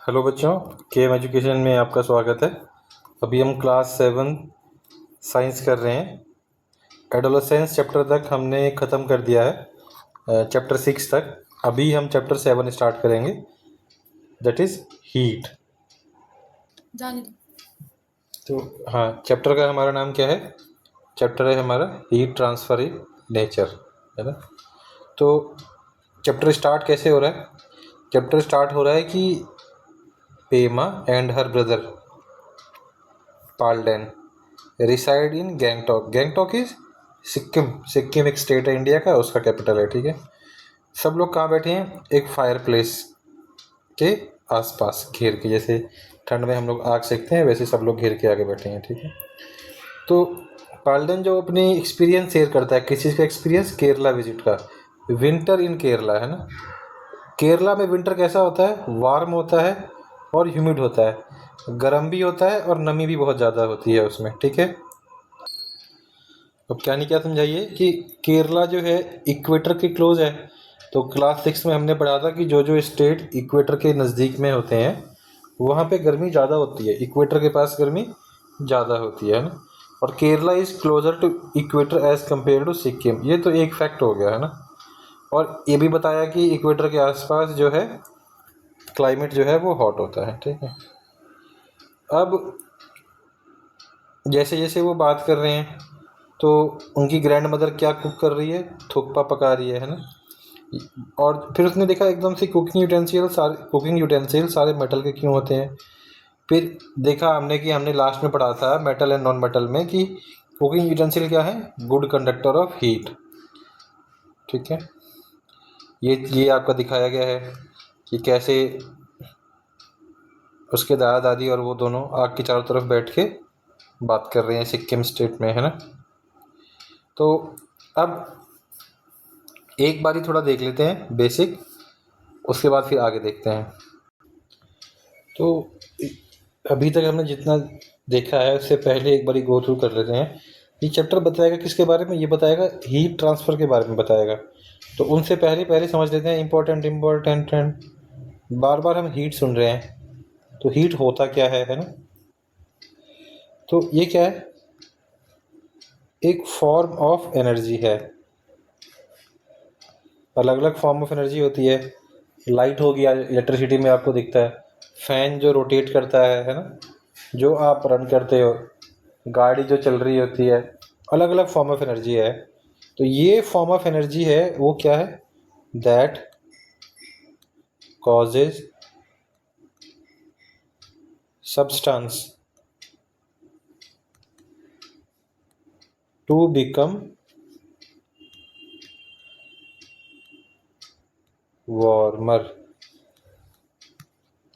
Hello बच्चों, KM education में आपका स्वागत है। अभी हम क्लास 7 साइंस कर रहे हैं। एडोलेसेंस चैप्टर तक हमने ख़त्म कर दिया है, चैप्टर 6 तक। अभी हम चैप्टर 7 स्टार्ट करेंगे, दैट इज़ हीट। तो हाँ, चैप्टर का हमारा नाम क्या है? चैप्टर है हमारा हीट ट्रांसफर इन नेचर, है ना। तो चैप्टर स्टार्ट कैसे हो रहा है? चैप्टर स्टार्ट हो रहा है कि Pema and her brother Palden reside in Gangtok. Gangtok is Sikkim. Sikkim एक स्टेट है इंडिया का, उसका कैपिटल है, ठीक है। सब लोग कहाँ बैठे हैं? एक फायर प्लेस के आसपास घेर के, जैसे ठंड में हम लोग आग सेकते हैं वैसे सब लोग घेर के आगे बैठे हैं, ठीक है। तो पाल्डन जो अपनी एक्सपीरियंस शेयर करता है, किस चीज़ का एक्सपीरियंस? केरला विजिट का। विंटर इन केरला, है ना। केरला में विंटर कैसा होता है? वार्म होता है और ह्यूमिड होता है, गर्म भी होता है और नमी भी बहुत ज़्यादा होती है उसमें, ठीक है। अब क्या नहीं क्या समझाइए कि केरला जो है इक्वेटर के क्लोज है। तो क्लास 6 में हमने पढ़ा था कि जो जो स्टेट इक्वेटर के नज़दीक में होते हैं वहाँ पे गर्मी ज़्यादा होती है, इक्वेटर के पास गर्मी ज़्यादा होती है ना। और Kerala is closer to equator as compare to Sikkim, ये तो एक फैक्ट हो गया, है ना। और ये भी बताया कि इक्वेटर के आसपास जो है क्लाइमेट जो है वो हॉट होता है, ठीक है। अब जैसे जैसे वो बात कर रहे हैं तो उनकी ग्रैंड मदर क्या कुक कर रही है? थुक्पा पका रही है ना। और फिर उसने देखा एकदम से कुकिंग यूटेंसिल सारे मेटल के क्यों होते हैं। फिर देखा हमने कि हमने लास्ट में पढ़ा था मेटल एंड नॉन मेटल में कि कुकिंग यूटेंसिल क्या है? गुड कंडक्टर ऑफ हीट, ठीक है। ये आपका दिखाया गया है कि कैसे उसके दादा दादी और वो दोनों आग के चारों तरफ बैठ के बात कर रहे हैं सिक्किम स्टेट में, है ना। तो अब एक बारी थोड़ा देख लेते हैं बेसिक, उसके बाद फिर आगे देखते हैं। तो अभी तक हमने जितना देखा है उससे पहले एक बारी गो थ्रू कर लेते हैं। ये चैप्टर बताएगा किसके बारे में? ये बताएगा हीट ट्रांसफ़र के बारे में बताएगा। तो उनसे पहले पहले समझ लेते हैं इम्पोर्टेंट एंड बार बार हम हीट सुन रहे हैं, तो हीट होता क्या है ना। तो ये क्या है? एक फॉर्म ऑफ एनर्जी है। अलग अलग फॉर्म ऑफ एनर्जी होती है। लाइट हो गया, इलेक्ट्रिसिटी में आपको दिखता है। फैन जो रोटेट करता है ना, जो आप रन करते हो, गाड़ी जो चल रही होती है, अलग अलग फॉर्म ऑफ एनर्जी है। तो ये फॉर्म ऑफ एनर्जी है वो क्या है? That causes substance to become warmer,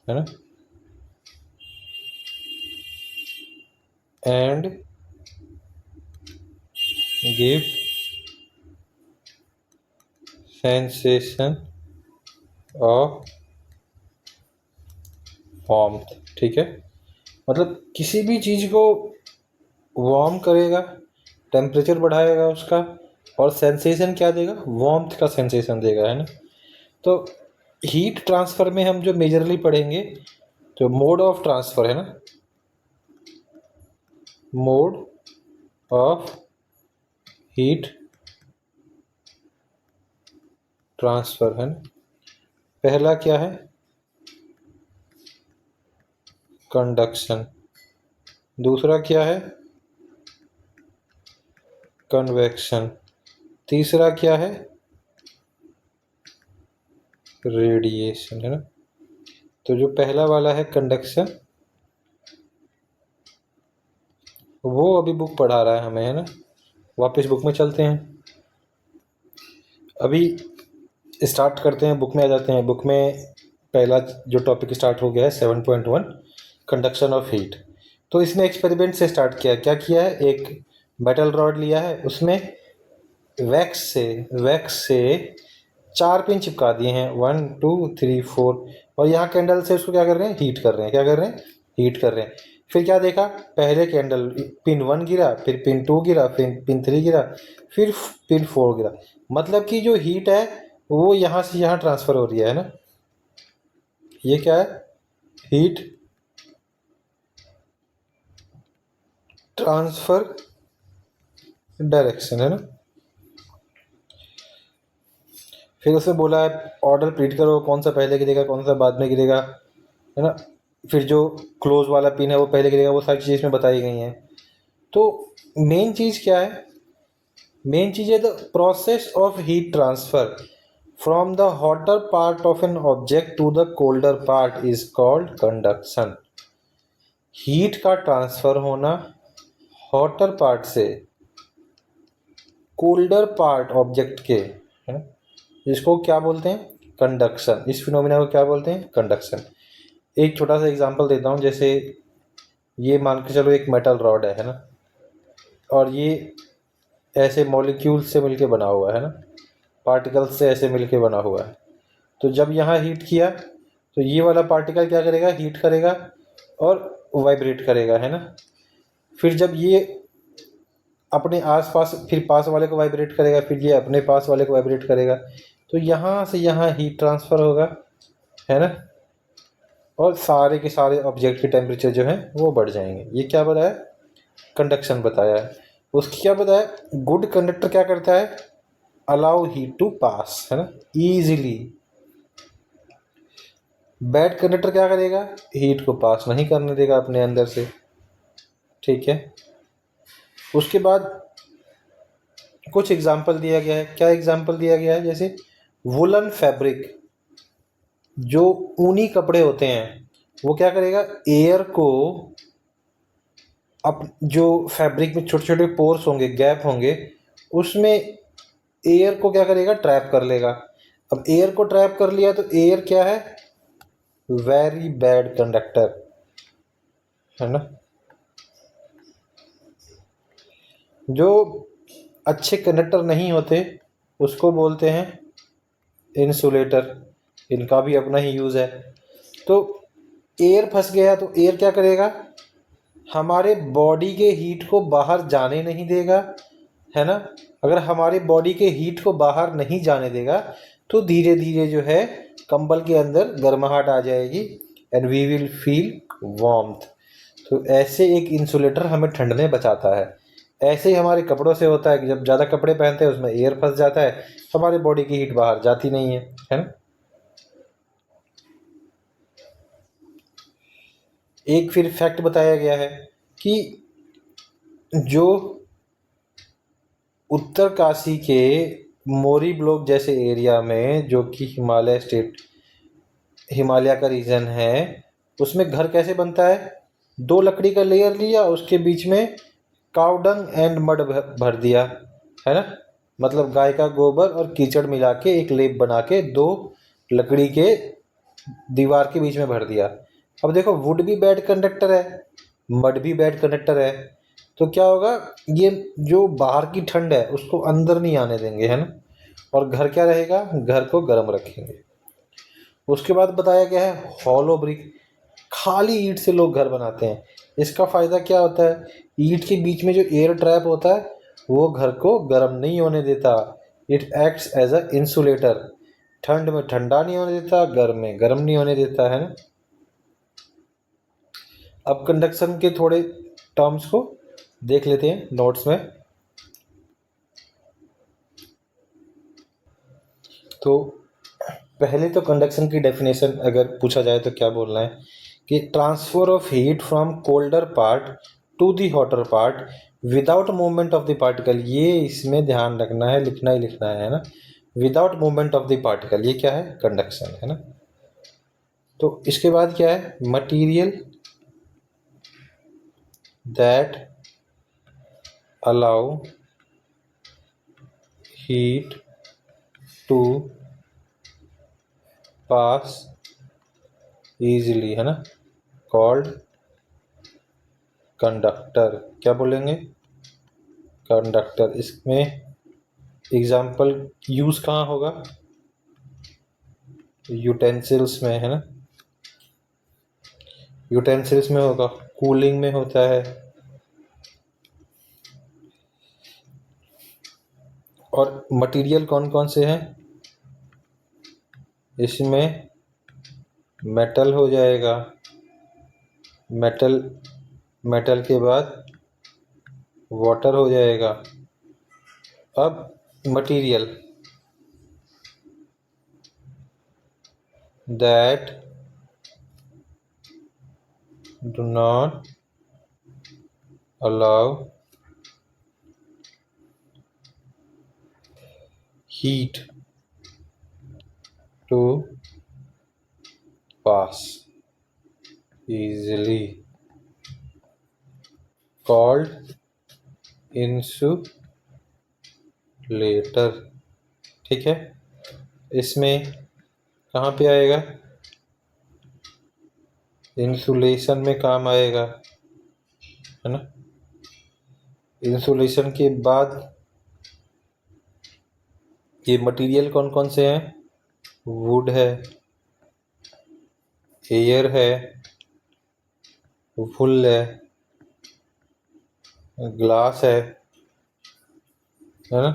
है ना, and give sensation of warmth, ठीक है। मतलब किसी भी चीज़ को वार्म करेगा, टेम्परेचर बढ़ाएगा उसका, और सेंसेशन क्या देगा? वार्मथ का सेंसेशन देगा, है ना। तो हीट ट्रांसफ़र में हम जो मेजरली पढ़ेंगे, तो मोड ऑफ ट्रांसफ़र है ना, मोड ऑफ हीट ट्रांसफ़र, है ना। पहला क्या है? कंडक्शन। दूसरा क्या है? कन्वेक्शन। तीसरा क्या है? रेडिएशन, है ना। तो जो पहला वाला है कंडक्शन, वो अभी बुक पढ़ा रहा है हमें, है ना। वापस बुक में चलते हैं, अभी स्टार्ट करते हैं, बुक में आ जाते हैं। बुक में पहला जो टॉपिक स्टार्ट हो गया है 7.1, कंडक्शन ऑफ हीट। तो इसमें एक्सपेरिमेंट से स्टार्ट किया। क्या किया है? एक मेटल रॉड लिया है, उसमें वैक्स से 4 पिन चिपका दिए हैं, 1 2 3 4, और यहाँ कैंडल से उसको क्या कर रहे हैं? हीट कर रहे हैं। क्या कर रहे हैं? हीट कर रहे हैं। फिर क्या देखा? पहले कैंडल पिन 1 गिरा, फिर पिन 2 गिरा, फिर पिन 3 गिरा, फिर पिन 4 गिरा। मतलब कि जो हीट है वो यहाँ से यहाँ ट्रांसफ़र हो रही है ना। ये क्या है? हीट ट्रांसफर डायरेक्शन, है ना। फिर उसने बोला है ऑर्डर प्रिंट करो, कौन सा पहले गिरेगा कौन सा बाद में गिरेगा, है ना। फिर जो क्लोज वाला पिन है वो पहले गिरेगा, वो सारी चीज़ें इसमें बताई गई हैं। तो मेन चीज़ क्या है, मेन चीज़ है the process of heat transfer from the hotter part of an object to the colder part is called conduction. Heat का ट्रांसफर होना हॉटर पार्ट से कोल्डर पार्ट ऑब्जेक्ट के, है ना, इसको क्या बोलते हैं, कंडक्शन। इस फिनोमिना को क्या बोलते हैं, कंडक्शन। एक छोटा सा एग्जांपल देता हूँ, जैसे ये मान के चलो एक मेटल रॉड है ना, और ये ऐसे मॉलिक्यूल से मिलके बना हुआ है ना, पार्टिकल्स से ऐसे मिलके बना हुआ है। तो जब यहाँ हीट किया तो ये वाला पार्टिकल क्या करेगा, हीट करेगा और वाइब्रेट करेगा, है ना। फिर जब ये अपने आसपास, फिर पास वाले को वाइब्रेट करेगा, फिर ये अपने पास वाले को वाइब्रेट करेगा, तो यहाँ से यहाँ हीट ट्रांसफ़र होगा, है ना। और सारे के सारे ऑब्जेक्ट के टेम्परेचर जो है वो बढ़ जाएंगे। ये क्या बताया, कंडक्शन बताया है। उसकी क्या बताया, गुड कंडक्टर क्या करता है, अलाउ हीट टू पास, है ना, ईजिली। बैड कंडक्टर क्या करेगा, हीट को पास नहीं करने देगा अपने अंदर से, ठीक है। उसके बाद कुछ एग्जाम्पल दिया गया है। क्या एग्जाम्पल दिया गया है, जैसे वुलन फैब्रिक, जो ऊनी कपड़े होते हैं, वो क्या करेगा, एयर को, अब जो फैब्रिक में छोटे छोटे पोर्स होंगे, गैप होंगे, उसमें एयर को क्या करेगा, ट्रैप कर लेगा। अब एयर को ट्रैप कर लिया तो एयर क्या है, वेरी बैड कंडक्टर, है ना। जो अच्छे कंडक्टर नहीं होते उसको बोलते हैं इंसुलेटर। इनका भी अपना ही यूज़ है। तो एयर फंस गया तो एयर क्या करेगा, हमारे बॉडी के हीट को बाहर जाने नहीं देगा, है ना। अगर हमारी बॉडी के हीट को बाहर नहीं जाने देगा तो धीरे धीरे जो है कंबल के अंदर गर्माहट आ जाएगी, and we will feel warmth. तो ऐसे एक इंसुलेटर हमें ठंड में बचाता है। ऐसे ही हमारे कपड़ों से होता है कि जब ज़्यादा कपड़े पहनते हैं उसमें एयर फंस जाता है, हमारे बॉडी की हीट बाहर जाती नहीं है ना। एक फिर फैक्ट बताया गया है कि जो उत्तरकाशी के मोरी ब्लॉक जैसे एरिया में, जो कि हिमालय स्टेट, हिमालय का रीजन है, उसमें घर कैसे बनता है, दो लकड़ी का लेयर लिया, उसके बीच में काउडंग एंड मड भर दिया, है ना। मतलब गाय का गोबर और कीचड़ मिला के एक लेप बना के दो लकड़ी के दीवार के बीच में भर दिया। अब देखो वुड भी बैड कंडक्टर है, मड भी बैड कंडक्टर है, तो क्या होगा, ये जो बाहर की ठंड है उसको अंदर नहीं आने देंगे, है ना। और घर क्या रहेगा, घर को गर्म रखेंगे। उसके बाद बताया गया है हॉलो ब्रिक, खाली ईंट से लोग घर बनाते हैं। इसका फ़ायदा क्या होता है, ईंट के बीच में जो एयर ट्रैप होता है वो घर को गर्म नहीं होने देता। It acts as a insulator, ठंड में ठंडा नहीं होने देता, गर्म में गर्म नहीं होने देता, है ना। अब कंडक्शन के थोड़े टर्म्स को देख लेते हैं नोट्स में। तो पहले तो कंडक्शन की डेफिनेशन अगर पूछा जाए तो क्या बोलना है कि transfer of heat from colder part to the hotter part without movement of the particle. ये इसमें ध्यान रखना है, लिखना ही लिखना है ना, without movement of the particle, ये क्या है, कंडक्शन, है ना। तो इसके बाद क्या है, material that allow heat to pass easily, है ना, कॉल्ड कंडक्टर। क्या बोलेंगे, कंडक्टर। इसमें एग्जाम्पल यूज़ कहाँ होगा, यूटेंसिल्स में, है ना, यूटेंसिल्स में होगा, कूलिंग में होता है। और मटेरियल कौन कौन से हैं इसमें, मेटल हो जाएगा, मेटल मेटल के बाद वाटर हो जाएगा। अब material that do not allow heat to pass easily called insulator। ठीक है, इसमें कहाँ पे आएगा, इंसुलेशन में काम आएगा, है ना। इंसुलेशन के बाद ये मटेरियल कौन कौन से हैं, वुड है, एयर है, वुल है, ग्लास है ना।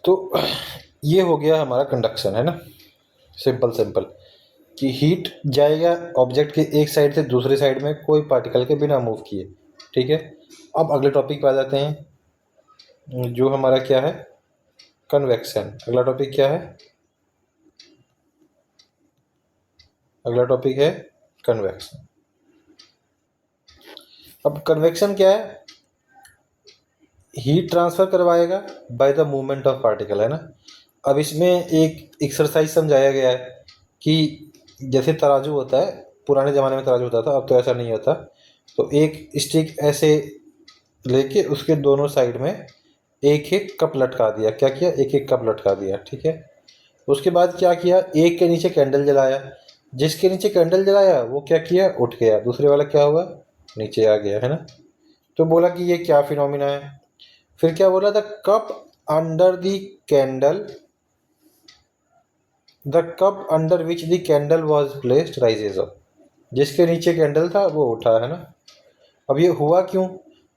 तो ये हो गया हमारा कंडक्शन, है ना। सिंपल सिंपल कि हीट जाएगा ऑब्जेक्ट के एक साइड से दूसरे साइड में कोई पार्टिकल के बिना मूव किए। ठीक है, अब अगले टॉपिक पे आ जाते हैं जो हमारा क्या है, कन्वेक्शन। अगला टॉपिक क्या है, अगला टॉपिक है कन्वेक्शन। अब कन्वेक्शन क्या है, हीट ट्रांसफर करवाएगा by the movement of particle, है ना। अब इसमें एक एक्सरसाइज समझाया गया है कि जैसे तराजू होता है, पुराने ज़माने में तराजू होता था, अब तो ऐसा नहीं होता। तो एक स्टिक ऐसे लेके उसके दोनों साइड में एक एक कप लटका दिया। क्या किया, एक एक कप लटका दिया। ठीक है, उसके बाद क्या किया, एक के नीचे कैंडल जलाया, जिसके नीचे कैंडल जलाया वो क्या किया, उठ गया, दूसरे वाला क्या हुआ, नीचे आ गया, है ना। तो बोला कि ये क्या फिनोमिना है। फिर क्या बोला, the cup under the candle, the cup under which the candle was placed rises up. जिसके नीचे कैंडल था वो उठा, है ना। अब ये हुआ क्यों,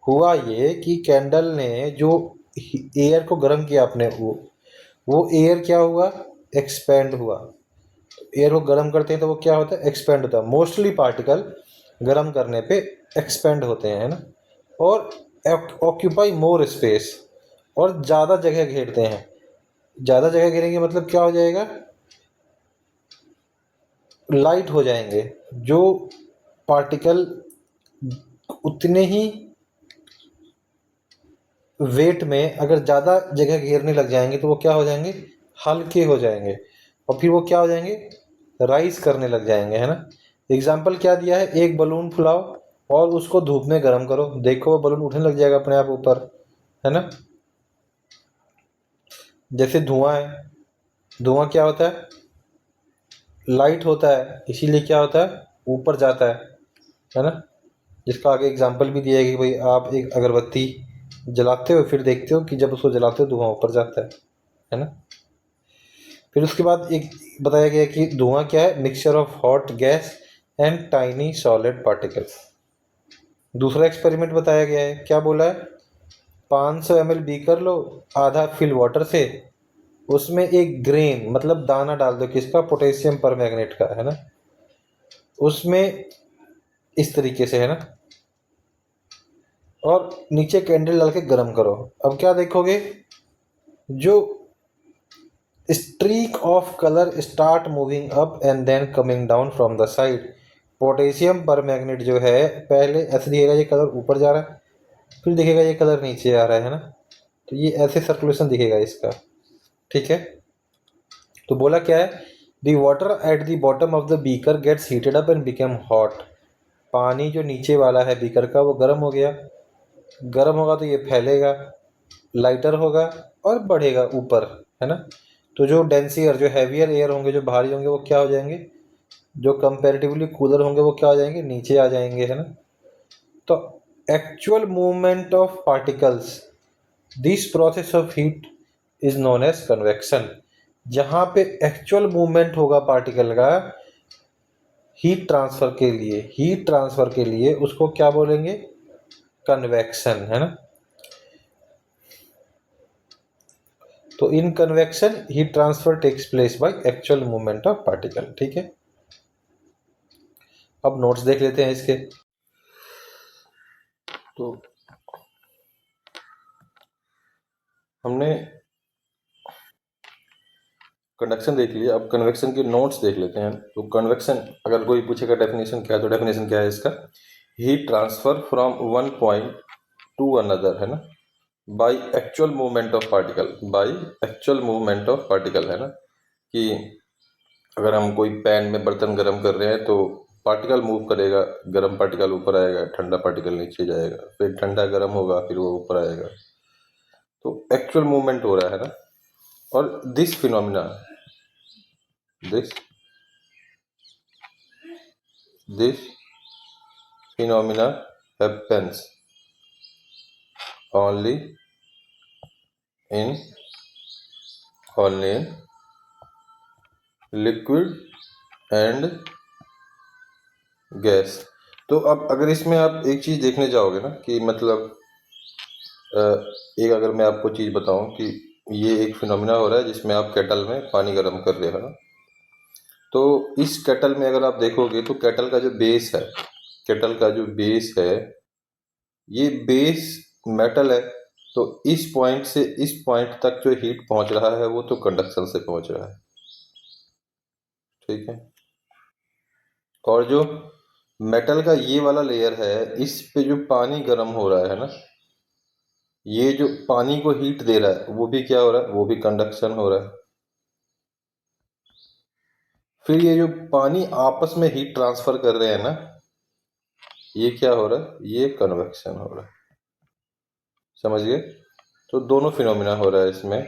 हुआ ये कि कैंडल ने जो एयर को गर्म किया अपने, वो एयर क्या हुआ, एक्सपेंड हुआ। एयर को गर्म करते हैं तो वो क्या होता है, एक्सपेंड होता है। मोस्टली पार्टिकल गर्म करने पे एक्सपेंड होते हैं, है ना, और ऑक्यूपाई मोर स्पेस, और ज़्यादा जगह घेरते हैं। ज़्यादा जगह घेरेंगे मतलब क्या हो जाएगा, लाइट हो जाएंगे। जो पार्टिकल उतने ही वेट में अगर ज़्यादा जगह घेरने लग जाएंगे तो वो क्या हो जाएंगे, हल्के हो जाएंगे, और फिर वो क्या हो जाएंगे, राइज करने लग जाएंगे, है ना। एग्जाम्पल क्या दिया है, एक बलून फुलाओ और उसको धूप में गर्म करो, देखो वो बलून उठने लग जाएगा अपने आप ऊपर, है ना। जैसे धुआं है, धुआं क्या होता है, लाइट होता है, इसीलिए क्या होता है, ऊपर जाता है ना। जिसका आगे एग्जाम्पल भी दिया है कि भाई आप एक अगरबत्ती जलाते हो, फिर देखते हो कि जब उसको जलाते हो धुआं ऊपर जाता है ना। फिर उसके बाद एक बताया गया कि धुआं क्या है, mixture of hot gas and tiny solid particle. दूसरा एक्सपेरिमेंट बताया गया है, क्या बोला है, 500 ml बीकर लो, आधा फिल वाटर से, उसमें एक ग्रेन मतलब दाना डाल दो, किसका, पोटेशियम परमैंगनेट का, है ना। उसमें इस तरीके से, है ना, और नीचे कैंडल डाल के गर्म करो। अब क्या देखोगे, जो streak of colour start moving up and then coming down from the side. Potassium permanganate जो है पहले ऐसे दिखेगा, ये कलर ऊपर जा रहा है, फिर दिखेगा ये कलर नीचे आ रहा है ना। तो ये ऐसे सर्कुलेशन दिखेगा इसका। ठीक है, तो बोला क्या है, the water at the bottom of the beaker gets heated up and become hot. पानी जो नीचे वाला है बीकर का वो गर्म हो गया, गर्म होगा तो ये फैलेगा, लाइटर होगा और बढ़ेगा ऊपर, है ना। तो जो डेंसियर, जो हैवियर एयर होंगे, जो भारी होंगे, वो क्या हो जाएंगे, जो कंपैरेटिवली कूलर होंगे वो क्या हो जाएंगे, नीचे आ जाएंगे, है ना। तो actual movement of particles, this process of heat is known as convection. जहाँ पे एक्चुअल मूवमेंट होगा पार्टिकल का हीट ट्रांसफर के लिए, हीट ट्रांसफर के लिए उसको क्या बोलेंगे, कन्वेक्शन, है ना। तो in convection heat transfer takes place by actual movement of particle. ठीक है, अब नोट्स देख लेते हैं इसके। तो हमने कंडक्शन देख लिया, अब कन्वेक्शन के नोट्स देख लेते हैं। तो कन्वेक्शन, अगर कोई पूछेगा डेफिनेशन क्या है, तो डेफिनेशन क्या है इसका, heat transfer from one point two another, है ना, bye actual movement of particle, bye actual movement of particle, है ना, कि अगर हम कोई पैन में बर्तन गर्म कर रहे हैं तो पार्टिकल मूव करेगा, गर्म पार्टिकल ऊपर आएगा, ठंडा पार्टिकल नीचे जाएगा, फिर ठंडा गर्म होगा, फिर वो ऊपर आएगा। तो एक्चुअल मूवमेंट हो रहा है ना। और this phenomena, this this phenomena happens only in only in liquid and gas. तो अब अगर इसमें आप एक चीज़ देखने जाओगे ना, कि मतलब एक अगर मैं आपको चीज़ बताऊं कि ये एक फिनोमिना हो रहा है जिसमें आप केटल में पानी गर्म कर रहे हो ना, तो इस केटल में अगर आप देखोगे तो केटल का जो बेस है, केटल का जो बेस है, ये बेस मेटल है। तो इस पॉइंट से इस पॉइंट तक जो हीट पहुंच रहा है वो तो कंडक्शन से पहुंच रहा है। ठीक है, और जो मेटल का ये वाला लेयर है, इस पे जो पानी गर्म हो रहा है ना, ये जो पानी को हीट दे रहा है वो भी क्या हो रहा है, वो भी कंडक्शन हो रहा है। फिर ये जो पानी आपस में हीट ट्रांसफर कर रहे हैं ना, ये क्या हो रहा है, ये कन्वेक्शन हो रहा है। समझ गए? तो दोनों फिनोमिना हो रहा है इसमें,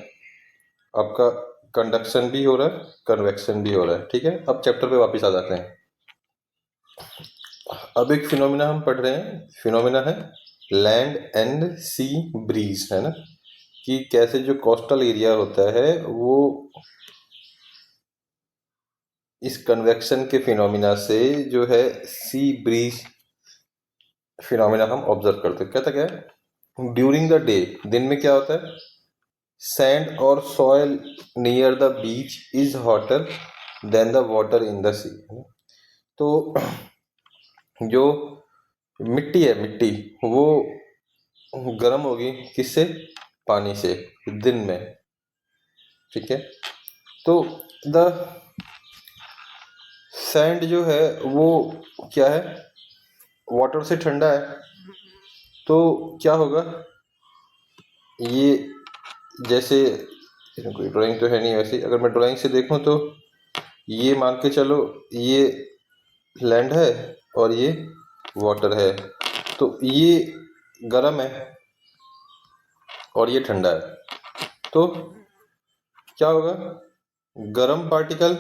आपका कंडक्शन भी हो रहा है, कन्वेक्शन भी हो रहा है। ठीक है, अब चैप्टर पे वापस आ जाते हैं। अब एक फिनोमिना हम पढ़ रहे हैं, फिनोमिना है लैंड एंड सी ब्रीज, है ना, कि कैसे जो कोस्टल एरिया होता है वो इस कन्वेक्शन के फिनोमिना से जो है सी ब्रीज फिनोमिना हम ऑब्जर्व करते हैं। कहता क्या है, ड्यूरिंग द डे, दिन में क्या होता है, सैंड और soil near the beach is hotter than the water in the sea. तो जो मिट्टी है, मिट्टी वो गर्म होगी किससे, पानी से, दिन में। ठीक है, तो द सैंड जो है वो क्या है, वाटर से ठंडा है। तो क्या होगा, ये जैसे कोई ड्राइंग तो है नहीं, वैसे अगर मैं ड्राइंग से देखूं तो ये मान के चलो, ये लैंड है और ये वाटर है। तो ये गर्म है और ये ठंडा है। तो क्या होगा, गर्म पार्टिकल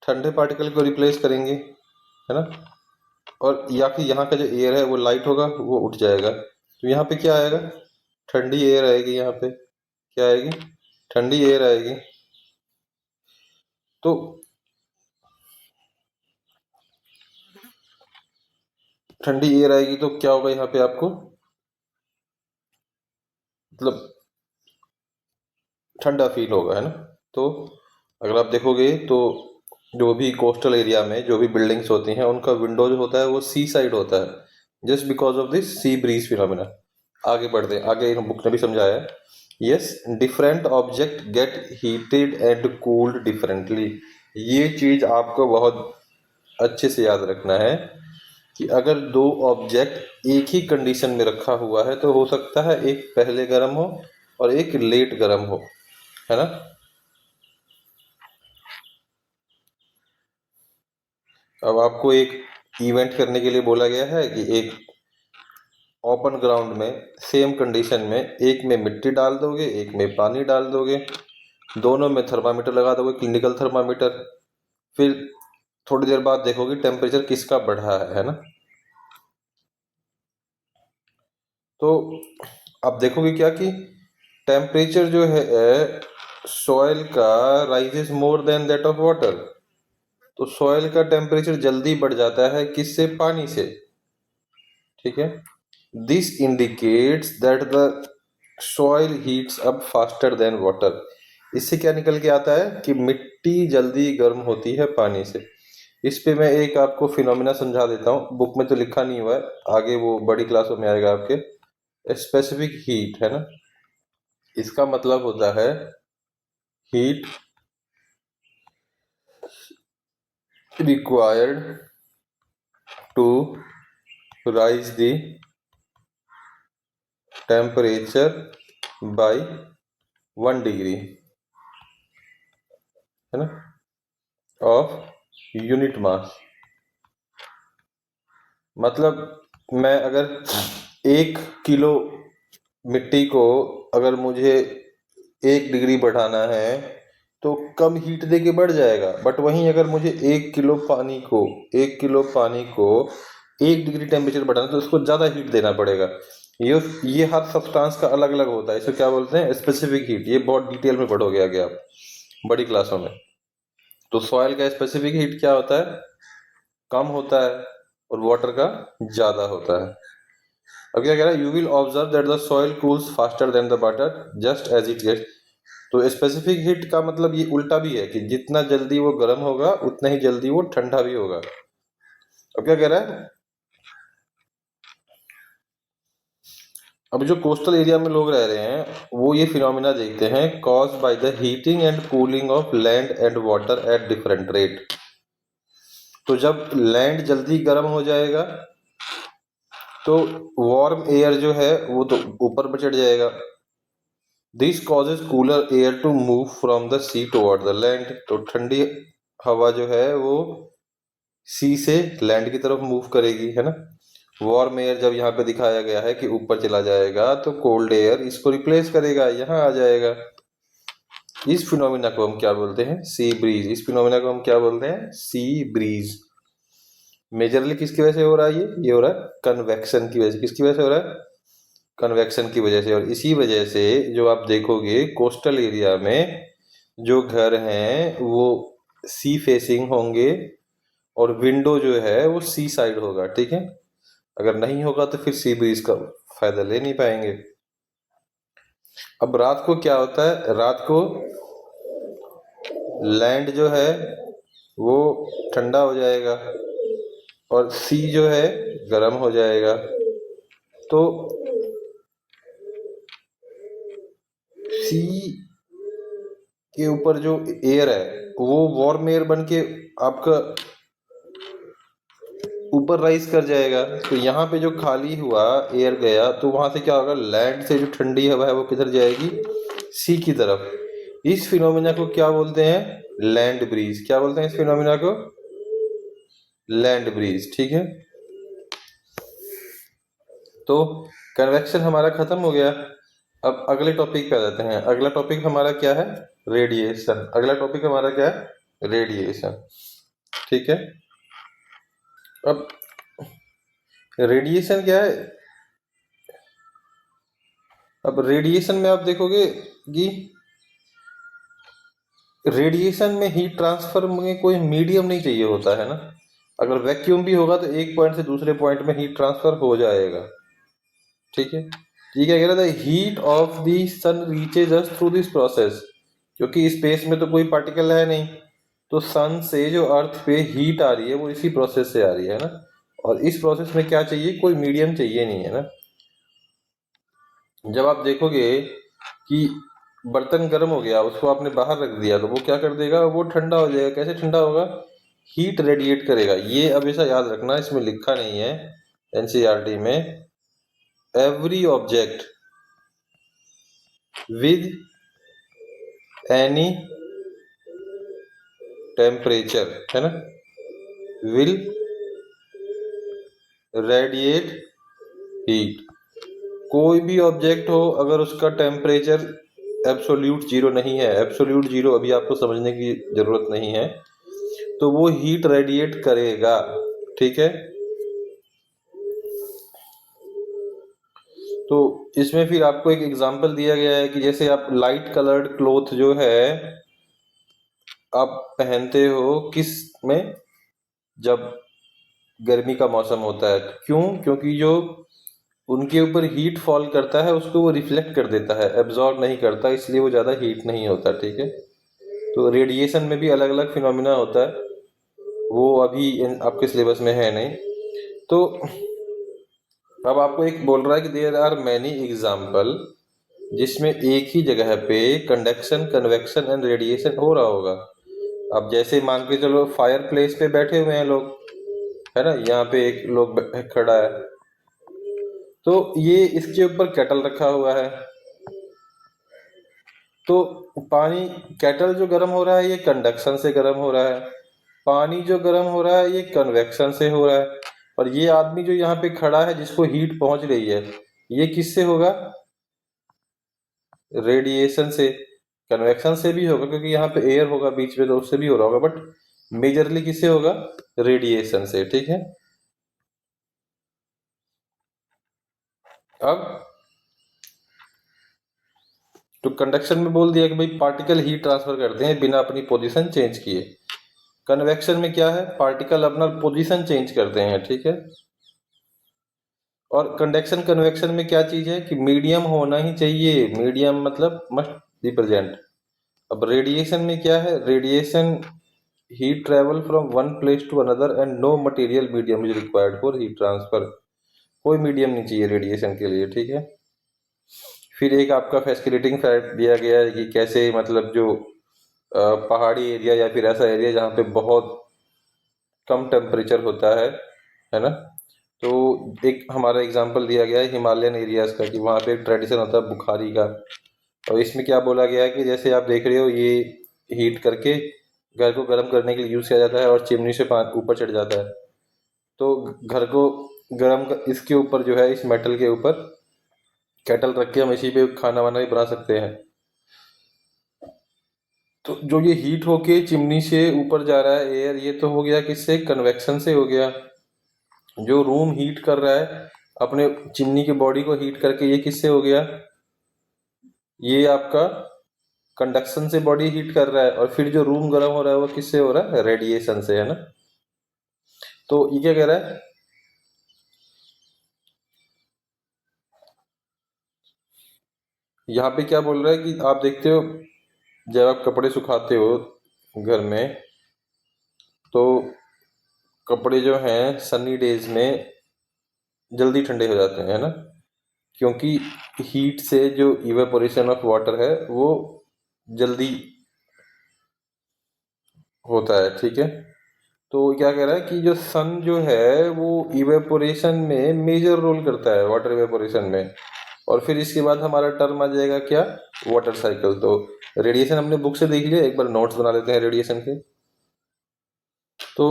ठंडे पार्टिकल को रिप्लेस करेंगे, है ना, और या फिर यहाँ का जो एयर है वो लाइट होगा, वो उठ जाएगा। तो यहाँ पे क्या आएगा, ठंडी एयर आएगी। यहाँ पे क्या आएगी, ठंडी एयर आएगी। तो ठंडी एयर आएगी तो क्या होगा, यहाँ पे आपको मतलब ठंडा फील होगा, है ना। तो अगर आप देखोगे तो जो भी कोस्टल एरिया में जो भी बिल्डिंग्स होती हैं उनका विंडो जो होता है वो सी साइड होता है, just because of this sea breeze phenomena. आगे बढ़ते हैं, आगे बुक ने भी समझाया है। Yes, different object gate heated and cooled differently. ये चीज आपको बहुत अच्छे से याद रखना है कि अगर दो ऑब्जेक्ट एक ही कंडीशन में रखा हुआ है तो हो सकता है एक पहले गर्म हो और एक लेट गर्म हो, है ना। अब आपको एक इवेंट करने के लिए बोला गया है कि एक ओपन ग्राउंड में सेम कंडीशन में एक में मिट्टी डाल दोगे, एक में पानी डाल दोगे, दोनों में थर्मामीटर लगा दोगे, क्लिनिकल थर्मामीटर। फिर थोड़ी देर बाद देखोगे टेम्परेचर किसका बढ़ा है ना। तो आप देखोगे क्या कि टेम्परेचर जो है सॉइल का rises more than that of water. तो सॉइल का टेम्परेचर जल्दी बढ़ जाता है किससे, पानी से। ठीक है, this indicates that the soil heats up faster than water. इससे क्या निकल के आता है कि मिट्टी जल्दी गर्म होती है पानी से। इस पे मैं एक आपको फिनोमिना समझा देता हूँ, बुक में तो लिखा नहीं हुआ है, आगे वो बड़ी क्लासों में आएगा आपके। स्पेसिफिक हीट है ना, इसका मतलब होता है heat required to raise the temperature by 1 degree, है ना, ऑफ यूनिट मास। मतलब मैं अगर 1 किलो मिट्टी को अगर मुझे 1 डिग्री बढ़ाना है तो कम हीट दे के बढ़ जाएगा, बट वहीं अगर मुझे 1 किलो पानी को 1 डिग्री टेम्परेचर बढ़ाना है तो उसको ज़्यादा हीट देना पड़ेगा। ये हर सब्सटेंस का अलग अलग होता है, इसे क्या बोलते हैं, स्पेसिफिक हीट। ये बहुत डिटेल में पढ़ोगे आगे आप बड़ी क्लासों में। तो सॉइल का स्पेसिफिक हीट क्या होता है, कम होता है, और वाटर का ज़्यादा होता है। अब क्या कह रहा है, you will observe that the soil cools faster than the water just as it gets. तो स्पेसिफिक हीट का मतलब ये उल्टा भी है कि जितना जल्दी वो गर्म होगा उतना ही जल्दी वो ठंडा भी होगा। अब क्या कह रहा है, अब जो कोस्टल एरिया में लोग रह रहे हैं वो ये फिनोमिना देखते हैं, cause by the heating and cooling of land and water at different rate. तो जब लैंड जल्दी गर्म हो जाएगा तो वार्म एयर जो है वो तो ऊपर पर चढ़ जाएगा। This causes cooler air to move from the sea toward the land. तो ठंडी हवा जो है वो सी से लैंड की तरफ मूव करेगी, है ना। वार्म एयर जब यहाँ पे दिखाया गया है कि ऊपर चला जाएगा तो कोल्ड एयर इसको रिप्लेस करेगा, यहाँ आ जाएगा। इस फिनोमिना को हम क्या बोलते हैं, सी ब्रीज। इस फिनोमिना को हम क्या बोलते हैं, सी ब्रीज। मेजरली किसकी वजह से हो रहा है, ये हो रहा है कन्वेक्शन की वजह से। किसकी वजह से हो रहा है, कन्वेक्शन की वजह से। और इसी वजह से जो आप देखोगे कोस्टल एरिया में जो घर हैं वो सी फेसिंग होंगे और विंडो जो है वो सी साइड होगा, ठीक है। अगर नहीं होगा तो फिर सी ब्रीज का फायदा ले नहीं पाएंगे। अब रात को क्या होता है, रात को लैंड जो है वो ठंडा हो जाएगा और सी जो है गर्म हो जाएगा। तो सी के ऊपर जो एयर है वो वार्म एयर बन के आपका ऊपर राइज कर जाएगा। तो यहाँ पे जो खाली हुआ एयर गया तो वहां से क्या होगा, लैंड से जो ठंडी हवा है वो किधर जाएगी, सी की तरफ। इस फिनोमिना को क्या बोलते हैं, लैंड ब्रीज। क्या बोलते हैं इस फिनोमिना को, लैंड ब्रीज, ठीक है। तो कन्वेक्शन हमारा खत्म हो गया। अब अगले टॉपिक पे आ जाते हैं। अगला टॉपिक हमारा क्या है, रेडिएशन। अगला टॉपिक हमारा क्या है, रेडिएशन, ठीक है। अब रेडिएशन क्या है, अब रेडिएशन में आप देखोगे कि रेडिएशन में हीट ट्रांसफर में कोई मीडियम नहीं चाहिए होता है ना। अगर वैक्यूम भी होगा तो एक पॉइंट से दूसरे पॉइंट में हीट ट्रांसफर हो जाएगा, ठीक है। ये क्या कह रहा था, heat of the sun reaches us through this process. क्योंकि स्पेस में तो कोई पार्टिकल है नहीं, तो सन से जो अर्थ पे हीट आ रही है वो इसी प्रोसेस से आ रही है ना। और इस प्रोसेस में क्या चाहिए, कोई मीडियम चाहिए नहीं, है ना। जब आप देखोगे कि बर्तन गर्म हो गया, उसको आपने बाहर रख दिया तो वो क्या कर देगा, वो ठंडा हो जाएगा। कैसे ठंडा होगा, हीट रेडिएट करेगा। ये हमेशा याद रखना, इसमें लिखा नहीं है एनसीईआरटी में, every object with any temperature, है ना, विल रेडिएट हीट। कोई भी ऑब्जेक्ट हो अगर उसका टेम्परेचर एब्सोल्यूट जीरो नहीं है, एब्सोल्यूट जीरो अभी आपको समझने की जरूरत नहीं है, तो वो हीट रेडिएट करेगा, ठीक है। तो इसमें फिर आपको एक एग्जांपल दिया गया है कि जैसे आप लाइट कलर्ड क्लॉथ जो है आप पहनते हो किस में, जब गर्मी का मौसम होता है। क्यों, क्योंकि जो उनके ऊपर हीट फॉल करता है, उसको वो रिफ्लेक्ट कर देता है, एब्जॉर्ब नहीं करता, इसलिए वो ज़्यादा हीट नहीं होता। ठीक है, तो रेडिएशन में भी अलग अलग फिनोमिना होता है, वो अभी आपके सिलेबस में है नहीं। तो अब आपको एक बोल रहा है कि देयर आर मैनी एग्जाम्पल जिसमें एक ही जगह पे कंडक्शन, कन्वेक्शन एंड रेडिएशन हो रहा होगा। अब जैसे मान के चलो फायर प्लेस पे बैठे हुए हैं लोग, है ना, यहाँ पे एक लोग खड़ा है, तो ये इसके ऊपर केटल रखा हुआ है, तो पानी, केटल जो गर्म हो रहा है ये कंडक्शन से गर्म हो रहा है, पानी जो गर्म हो रहा है ये कन्वेक्शन से हो रहा है, और ये आदमी जो यहाँ पे खड़ा है जिसको हीट पहुंच रही है, ये किससे होगा? रेडिएशन से। कन्वेक्शन से भी होगा क्योंकि यहाँ पे एयर होगा बीच में, तो उससे भी हो रहा होगा, बट मेजरली किससे होगा? रेडिएशन से। ठीक है, अब तो कंडक्शन में बोल दिया कि भाई पार्टिकल हीट ट्रांसफर करते हैं बिना अपनी पोजीशन चेंज किए। कन्वेक्शन में क्या है? पार्टिकल अपना पोजीशन चेंज करते हैं। ठीक है, और कंडक्शन कन्वेक्शन में क्या चीज है कि मीडियम होना ही चाहिए, मीडियम मतलब मस्ट बी प्रेजेंट। अब रेडिएशन में क्या है? Radiation heat travel from one place to another and no material medium is required for heat transfer. कोई मीडियम नहीं चाहिए रेडिएशन के लिए। ठीक है, फिर एक आपका फैसिलिटेटिंग फैक्ट दिया गया है कि कैसे, मतलब जो पहाड़ी एरिया या फिर ऐसा एरिया जहाँ पे बहुत कम टेम्परेचर होता है ना, तो एक हमारा एग्जांपल दिया गया है हिमालयन एरियाज का, कि वहाँ पे एक ट्रेडिशन होता है बुखारी का। और इसमें क्या बोला गया है कि जैसे आप देख रहे हो, ये हीट करके घर को गर्म करने के लिए यूज़ किया जाता है और चिमनी से ऊपर चढ़ जाता है, तो घर को गर्म इसके ऊपर जो है, इस मेटल के ऊपर केटल रख के हम इसी पे खाना वाना भी बना सकते हैं। तो जो ये हीट होके चिमनी से ऊपर जा रहा है एयर, ये तो हो गया किससे? कन्वेक्शन से हो गया। जो रूम हीट कर रहा है अपने चिमनी के बॉडी को हीट करके, ये किससे हो गया? ये आपका कंडक्शन से बॉडी हीट कर रहा है, और फिर जो रूम गर्म हो रहा है वो किससे हो रहा है? रेडिएशन से, है ना। तो ये क्या कह रहा है? यहाँ पे क्या बोल रहा है कि आप देखते हो जब आप कपड़े सुखाते हो घर में, तो कपड़े जो हैं सनी डेज में जल्दी ठंडे हो जाते हैं, है ना, क्योंकि हीट से जो इवेपोरेशन ऑफ वाटर है वो जल्दी होता है। ठीक है, तो क्या कह रहा है कि जो सन जो है वो इवेपोरेशन में मेजर रोल करता है, वाटर इवेपोरेशन में। और फिर इसके बाद हमारा टर्म आ जाएगा क्या? Water cycle. तो रेडिएशन हमने बुक से देख लिया, एक बार नोट्स बना लेते हैं रेडिएशन के। तो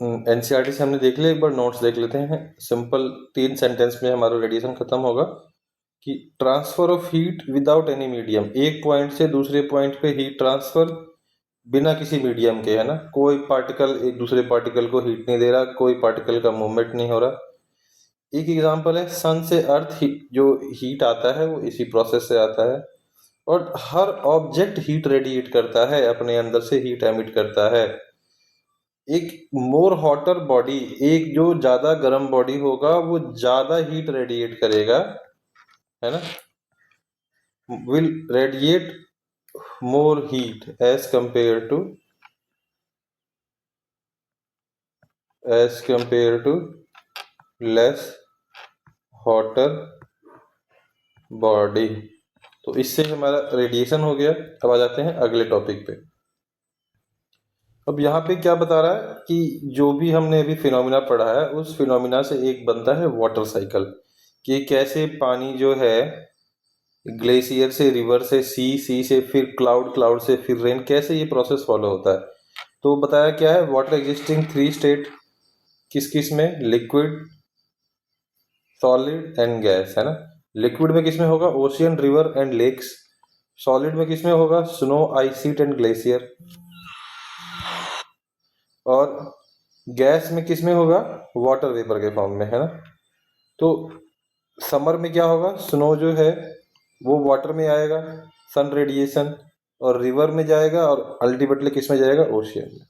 एनसीईआरटी से हमने देख लिया, एक बार नोट्स देख लेते हैं। सिंपल 3 सेंटेंस में हमारा रेडिएशन खत्म होगा कि transfer of heat without any medium, एक पॉइंट से दूसरे पॉइंट पे हीट ट्रांसफर बिना किसी मीडियम के, है ना। कोई पार्टिकल एक दूसरे पार्टिकल को हीट नहीं दे रहा, कोई पार्टिकल का मूवमेंट नहीं हो रहा। एक एग्जांपल है सन से अर्थ हीट, जो हीट आता है वो इसी प्रोसेस से आता है। और हर ऑब्जेक्ट हीट रेडिएट करता है, अपने अंदर से हीट एमिट करता है। एक मोर हॉटर बॉडी, एक जो ज्यादा गर्म बॉडी होगा वो ज्यादा हीट रेडिएट करेगा, है ना, will radiate more heat as compare to less hotter body. तो इससे हमारा रेडिएशन हो गया। अब आ जाते हैं अगले टॉपिक पे। अब यहाँ पे क्या बता रहा है कि जो भी हमने अभी फिनोमिना पढ़ा है, उस फिनोमिना से एक बनता है वाटर साइकिल, कि कैसे पानी जो है ग्लेशियर से रिवर से सी से फिर क्लाउड, क्लाउड से फिर रेन, कैसे ये प्रोसेस फॉलो होता है। तो बताया क्या है? वाटर एग्जिस्टिंग 3 स्टेट, किस किस में? लिक्विड, सॉलिड एंड गैस, है ना। लिक्विड में किस में होगा? Ocean, river and lakes. Solid में किस में होगा? Snow, ice sheet and glacier. और गैस में किस में होगा? वाटर वेपर के फॉर्म में, है ना। तो समर में क्या होगा? स्नो जो है वो वाटर में आएगा, सन रेडिएशन, और रिवर में जाएगा, और अल्टीमेटली किस में जाएगा? ओशियन में,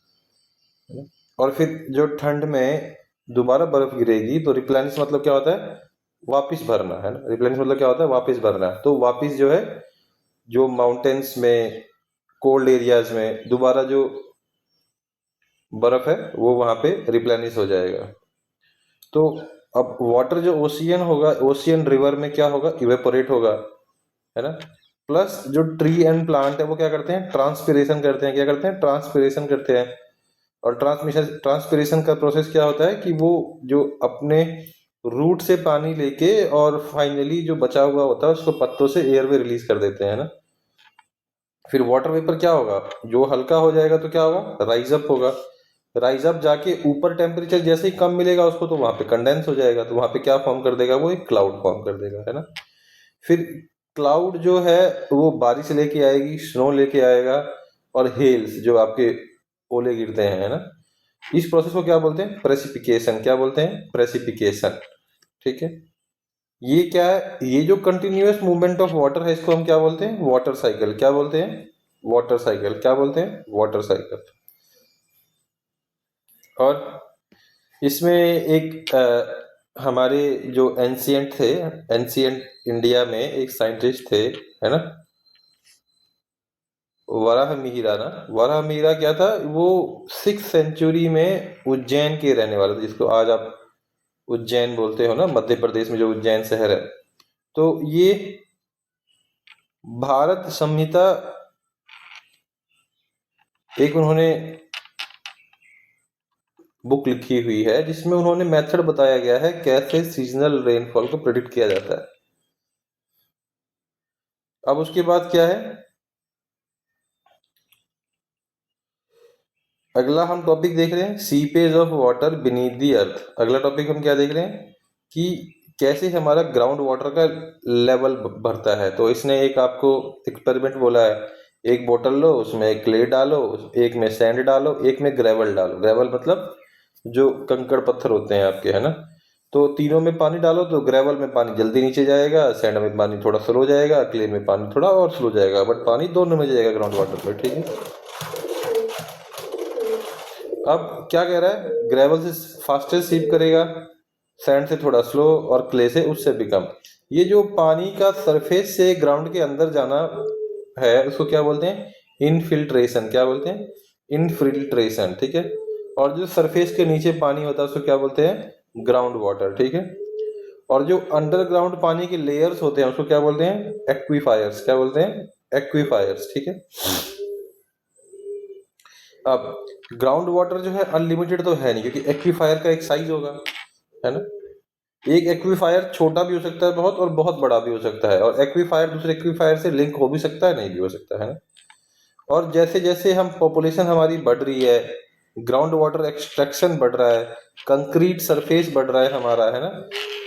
है ना? और फिर जो ठंड में दोबारा बर्फ गिरेगी, तो रिप्लेनिश मतलब क्या होता है? वापस भरना है ना, रिप्लेनिश मतलब क्या होता है, वापस भरना है। तो वापस जो है, जो माउंटेन्स में, कोल्ड एरियाज में दोबारा जो बर्फ है वो वहां पे रिप्लेनिश हो जाएगा। तो अब वाटर जो ओशियन होगा, ओशियन रिवर में क्या होगा, इवेपोरेट होगा, है ना। प्लस जो ट्री एंड प्लांट है वो क्या करते हैं, ट्रांसपिरेशन करते हैं। क्या करते हैं, ट्रांसपिरेशन करते हैं। और ट्रांसपिरेशन का प्रोसेस क्या होता है कि वो जो अपने रूट से पानी लेके और फाइनली जो बचा हुआ होता है उसको पत्तों से एयर में रिलीज कर देते हैं ना। फिर वाटर वेपर क्या होगा, जो हल्का हो जाएगा तो क्या होगा, राइज अप होगा। राइज अप जाके ऊपर टेम्परेचर जैसे ही कम मिलेगा उसको, तो वहां पे कंडेंस हो जाएगा। तो वहां पे क्या फॉर्म कर देगा, वो एक क्लाउड फॉर्म कर देगा, है ना। फिर क्लाउड जो है वो बारिश लेके आएगी, स्नो लेके आएगा, और हेल्स जो आपके ओले गिरते हैं, है ना। इस प्रोसेस को क्या बोलते हैं, प्रेसिपिकेशन। क्या बोलते हैं, प्रेसिपिकेशन। ठीक है। ये क्या है, ये जो कंटिन्यूअस मूवमेंट ऑफ वाटर है इसको हम क्या बोलते हैं, वाटर साइकिल। क्या बोलते हैं, वाटर साइकिल। क्या बोलते हैं, वाटर साइकिल। और इसमें एक हमारे जो एंशियंट थे, एंशियंट इंडिया में एक साइंटिस्ट थे, है ना, वराहमिहिरा ना। वराहमिहिरा क्या था, वो 6th सेंचुरी में उज्जैन के रहने वाले थे, जिसको आज आप उज्जैन बोलते हो ना, मध्य प्रदेश में जो उज्जैन शहर है। तो ये भारत संहिता एक उन्होंने बुक लिखी हुई है, जिसमें उन्होंने मेथड बताया गया है कैसे सीजनल रेनफॉल को प्रिडिक्ट किया जाता है। अब उसके बाद क्या है, अगला हम टॉपिक देख रहे हैं, सीपेज ऑफ वाटर बीनीथ दी अर्थ। अगला टॉपिक हम क्या देख रहे हैं कि कैसे हमारा ग्राउंड वाटर का लेवल बढ़ता है। तो इसने एक आपको एक्सपेरिमेंट बोला है, एक बोतल लो, उसमें एक क्ले डालो, एक में सैंड डालो, एक में ग्रेवल डालो। ग्रेवल मतलब जो कंकड़ पत्थर होते हैं आपके, है ना। तो तीनों में पानी डालो, तो ग्रेवल में पानी जल्दी नीचे जाएगा, सैंड में पानी थोड़ा स्लो जाएगा, क्ले में पानी थोड़ा और स्लो जाएगा, बट पानी दोनों में जाएगा ग्राउंड वाटर में, ठीक है। अब क्या कह रहा है, ग्रेवल से फास्टेस्ट सीप करेगा, सैंड से थोड़ा स्लो, और क्ले से उससे भी कम। ये जो पानी का सरफेस से ग्राउंड के अंदर जाना है उसको क्या बोलते हैं, इनफिल्ट्रेशन। क्या बोलते हैं, इनफिल्ट्रेशन, ठीक है। और जो सरफेस के नीचे पानी होता है उसको क्या बोलते हैं, ग्राउंड वाटर, ठीक है। और जो अंडरग्राउंड पानी के लेयर्स होते हैं उसको क्या बोलते हैं, एक्वीफायर्स। क्या बोलते हैं, एक्वीफायर्स, ठीक है। अब ग्राउंड वाटर जो है अनलिमिटेड तो है नहीं, क्योंकि एक्वीफायर का एक साइज होगा, है ना। एक एक्वीफायर छोटा भी हो सकता है बहुत, और बहुत बड़ा भी हो सकता है, और एक्वीफायर दूसरे एक्वीफायर से लिंक हो भी सकता है, नहीं भी हो सकता है ना। और जैसे जैसे हम पॉपुलेशन हमारी बढ़ रही है, ग्राउंड वाटर एक्सट्रैक्शन बढ़ रहा है, कंक्रीट सरफेस बढ़ रहा है हमारा, है ना।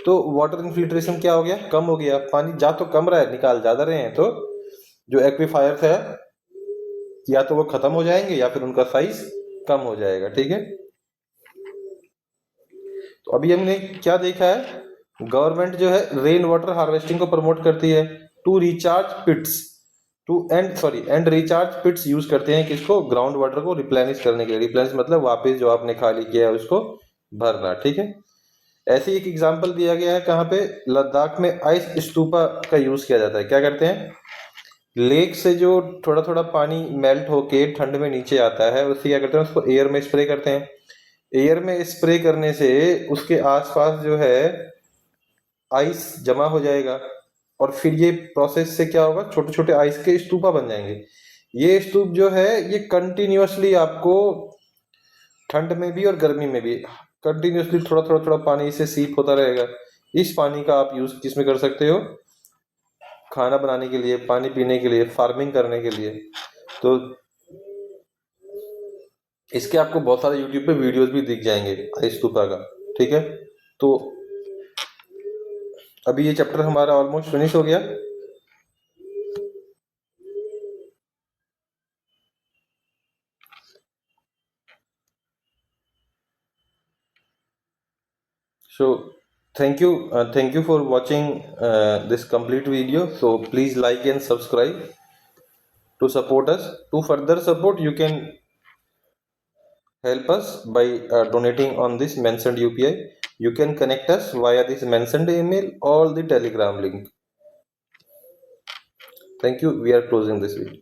तो वाटर इनफिल्ट्रेशन क्या हो गया, कम हो गया। पानी जा तो कम रहा है, निकाल ज्यादा रहे हैं, तो जो एक्वीफायर्स है या तो वो खत्म हो जाएंगे या फिर उनका साइज कम हो जाएगा, ठीक है। तो अभी हमने क्या देखा है, गवर्नमेंट जो है रेन वाटर हार्वेस्टिंग को प्रमोट करती है, to recharge pits, to and sorry and recharge pits use करते हैं किसको, ग्राउंड वाटर को रिप्लेनिश करने के लिए। रिप्लेनिश मतलब वापस जो आपने खाली किया है उसको भरना, ठीक है। ऐसे एक एग्जांपल दिया गया है, कहाँ पे, लद्दाख में आइस स्तूपा का यूज किया जाता है। क्या करते हैं, लेक से जो थोड़ा थोड़ा पानी मेल्ट होके ठंड में नीचे आता है, उससे क्या करते हैं, उसको एयर में स्प्रे करते हैं। एयर में स्प्रे करने से उसके आसपास जो है आइस जमा हो जाएगा, और फिर ये प्रोसेस से क्या होगा, छोटे छोटे आइस के स्तूपा बन जाएंगे। ये स्तूप जो है ये कंटिन्यूअसली आपको ठंड में भी और गर्मी में भी कंटिन्यूअसली थोड़ा थोड़ा थोड़ा पानी इससे सीप होता रहेगा। इस पानी का आप यूज किस में कर सकते हो, खाना बनाने के लिए, पानी पीने के लिए, फार्मिंग करने के लिए। तो इसके आपको बहुत सारे यूट्यूब पे वीडियोस भी दिख जाएंगे आइस स्तूपा का, ठीक है। तो अभी ये चैप्टर हमारा ऑलमोस्ट फिनिश हो गया। So thank you for watching this complete video. So please like and subscribe to support us. To further support, you can help us by donating on this mentioned UPI. You can connect us via this mentioned email or the Telegram link. Thank you. We are closing this video.